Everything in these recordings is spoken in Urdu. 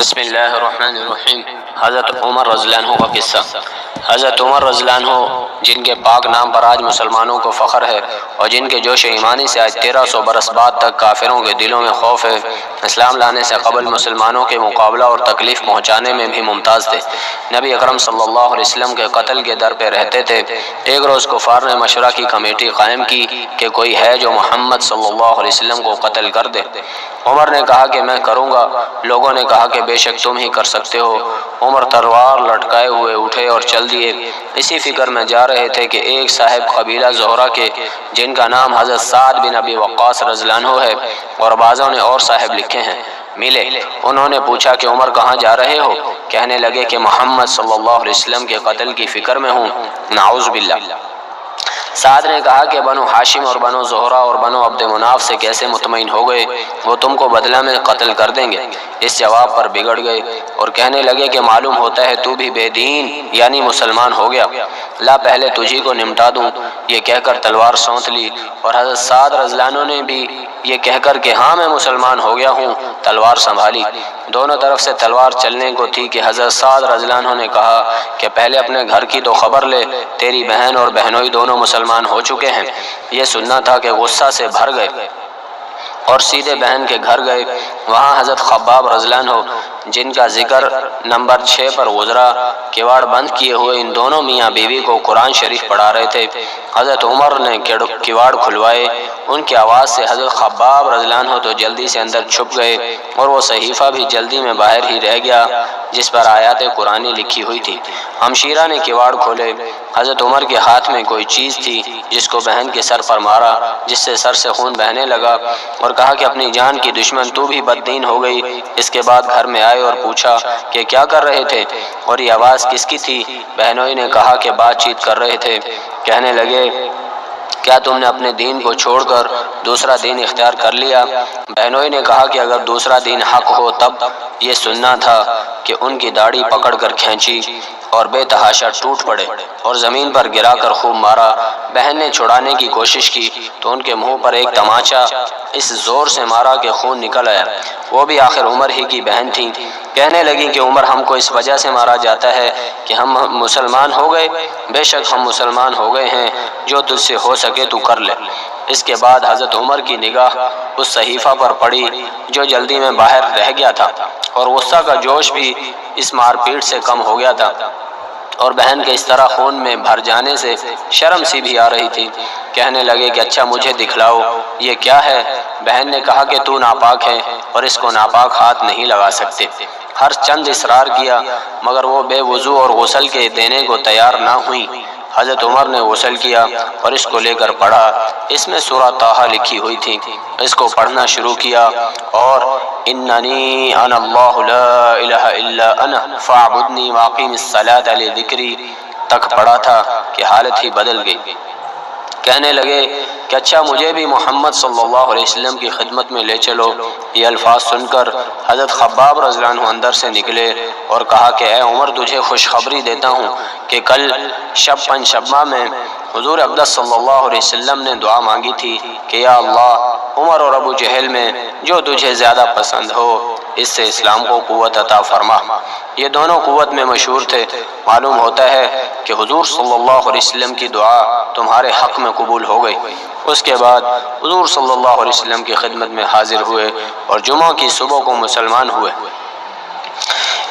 بسم اللہ الرحمن الرحیم۔ حضرت عمر رضی اللہ عنہ کا قصہ۔ حضرت عمر رضی اللہ عنہ جن کے پاک نام پر آج مسلمانوں کو فخر ہے اور جن کے جوش ایمانی سے آج 1300 برس بعد تک کافروں کے دلوں میں خوف ہے، اسلام لانے سے قبل مسلمانوں کے مقابلہ اور تکلیف پہنچانے میں بھی ممتاز تھے۔ نبی اکرم صلی اللہ علیہ وسلم کے قتل کے در پہ رہتے تھے۔ ایک روز کفار نے مشورہ کی کمیٹی قائم کی کہ کوئی ہے جو محمد صلی اللہ علیہ وسلم کو قتل کر دے۔ عمر نے کہا کہ میں کروں گا۔ لوگوں نے کہا کہ بے شک تم ہی کر سکتے ہو۔ عمر تلوار لٹکائے ہوئے اٹھے اور چل دیے۔ اسی فکر میں جا رہے تھے کہ ایک صاحب قبیلہ زہرہ کے جن کا نام حضرت سعد بن ابی وقاص رضی اللہ عنہ ہے اور بعضوں نے اور صاحب لکھے ہیں، ملے۔ انہوں نے پوچھا کہ عمر کہاں جا رہے ہو؟ کہنے لگے کہ محمد صلی اللہ علیہ وسلم کے قتل کی فکر میں ہوں۔ نعوذ باللہ۔ سعد نے کہا کہ بنو ہاشم اور بنو زہرہ اور بنو عبد مناف سے کیسے مطمئن ہو گئے؟ وہ تم کو بدلہ میں قتل کر دیں گے۔ اس جواب پر بگڑ گئے اور کہنے لگے کہ معلوم ہوتا ہے تو بھی بے دین یعنی مسلمان ہو گیا، لا پہلے تجھی کو نمٹا دوں۔ یہ کہہ کر تلوار سونت لی اور حضرت سعد رضی اللہ عنہ نے بھی یہ کہہ کر کہ ہاں میں مسلمان ہو گیا ہوں تلوار سنبھالی۔ دونوں طرف سے تلوار چلنے کو تھی کہ حضرت سعد رضی اللہ عنہ نے کہا کہ پہلے اپنے گھر کی تو خبر لے، تیری بہن اور بہنوئی دونوں مسلمان ہو چکے ہیں۔ یہ سننا تھا کہ غصہ سے بھر گئے اور سیدھے بہن کے گھر گئے۔ وہاں حضرت خباب رضی اللہ عنہ جن کا ذکر نمبر 6 پر گزرا، کواڑ بند کیے ہوئے ان دونوں میاں بیوی کو قرآن شریف پڑھا رہے تھے۔ حضرت عمر نے کواڑ کھلوائے۔ ان کی آواز سے حضرت خباب رضی اللہ عنہ تو جلدی سے اندر چھپ گئے اور وہ صحیفہ بھی جلدی میں باہر ہی رہ گیا جس پر آیات قرآنی لکھی ہوئی تھی۔ ہمشیرہ نے کواڑ کھولے۔ حضرت عمر کے ہاتھ میں کوئی چیز تھی جس کو بہن کے سر پر مارا، جس سے سر سے خون بہنے لگا اور کہا کہ اپنی جان کی دشمن تو بھی بددین ہو گئی۔ اس کے بعد گھر میں آئے اور پوچھا کہ کیا کر رہے تھے اور یہ آواز کس کی تھی؟ بہنوئی نے کہا کہ بات چیت کر رہے تھے۔ کہنے لگے کیا تم نے اپنے دین کو چھوڑ کر دوسرا دین اختیار کر لیا؟ بہنوئی نے کہا کہ اگر دوسرا دین حق ہو تب یہ سننا تھا کہ ان کی داڑھی پکڑ کر کھینچی اور بے تحاشا ٹوٹ پڑے اور زمین پر گرا کر خوب مارا۔ بہن نے چھڑانے کی کوشش کی تو ان کے منہ پر ایک تماچا اس زور سے مارا کہ خون نکل آیا۔ وہ بھی آخر عمر ہی کی بہن تھیں۔ کہنے لگی کہ عمر ہم کو اس وجہ سے مارا جاتا ہے کہ ہم مسلمان ہو گئے۔ بے شک ہم مسلمان ہو گئے ہیں، جو تجھ سے ہو سکے تو کر لے۔ اس کے بعد حضرت عمر کی نگاہ اس صحیفہ پر پڑی جو جلدی میں باہر رہ گیا تھا اور غصہ کا جوش بھی اس مار پیٹ سے کم ہو گیا تھا اور بہن کے اس طرح خون میں بھر جانے سے شرم سی بھی آ رہی تھی۔ کہنے لگے کہ اچھا مجھے دکھلاؤ یہ کیا ہے؟ بہن نے کہا کہ تو ناپاک ہے اور اس کو ناپاک ہاتھ نہیں لگا سکتے۔ ہر چند اصرار کیا مگر وہ بے وضو اور غسل کے دینے کو تیار نہ ہوئی۔ حضرت عمر نے غسل کیا اور اس کو لے کر پڑھا۔ اس میں سورہ طٰہٰ لکھی ہوئی تھی۔ اس کو پڑھنا شروع کیا اور اننی انا اللہ لا الہ الا انا فاعبدنی واقیم الصلاۃ لذکری تک پڑھا تھا کہ حالت ہی بدل گئی۔ کہنے لگے کہ اچھا مجھے بھی محمد صلی اللہ علیہ وسلم کی خدمت میں لے چلو۔ یہ الفاظ سن کر حضرت خباب رضی اللہ عنہ اندر سے نکلے اور کہا کہ اے عمر تجھے خوشخبری دیتا ہوں کہ کل شب پنجشنبہ میں حضور اقدس صلی اللہ علیہ وسلم نے دعا مانگی تھی کہ یا اللہ عمر اور ابو جہل میں جو تجھے زیادہ پسند ہو اس سے اسلام کو قوت عطا فرما۔ یہ دونوں قوت میں مشہور تھے۔ معلوم ہوتا ہے کہ حضور صلی اللہ علیہ وسلم کی دعا تمہارے حق میں قبول ہو گئی۔ اس کے بعد حضور صلی اللہ علیہ وسلم کی خدمت میں حاضر ہوئے اور جمعہ کی صبح کو مسلمان ہوئے۔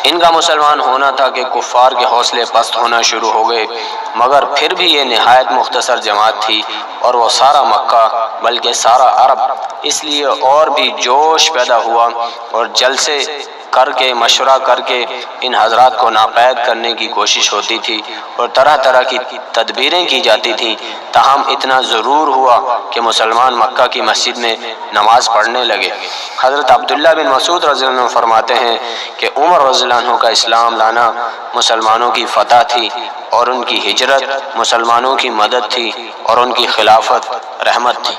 ان کا مسلمان ہونا تھا کہ کفار کے حوصلے پست ہونا شروع ہو گئے، مگر پھر بھی یہ نہایت مختصر جماعت تھی اور وہ سارا مکہ بلکہ سارا عرب، اس لیے اور بھی جوش پیدا ہوا اور جلسے کر کے مشورہ کر کے ان حضرات کو ناپید کرنے کی کوشش ہوتی تھی اور طرح طرح کی تدبیریں کی جاتی تھیں۔ تاہم اتنا ضرور ہوا کہ مسلمان مکہ کی مسجد میں نماز پڑھنے لگے۔ حضرت عبداللہ بن مسعود رضی اللہ عنہ فرماتے ہیں کہ عمر رضی اللہ عنہ کا اسلام لانا مسلمانوں کی فتح تھی اور ان کی ہجرت مسلمانوں کی مدد تھی اور ان کی خلافت رحمت تھی۔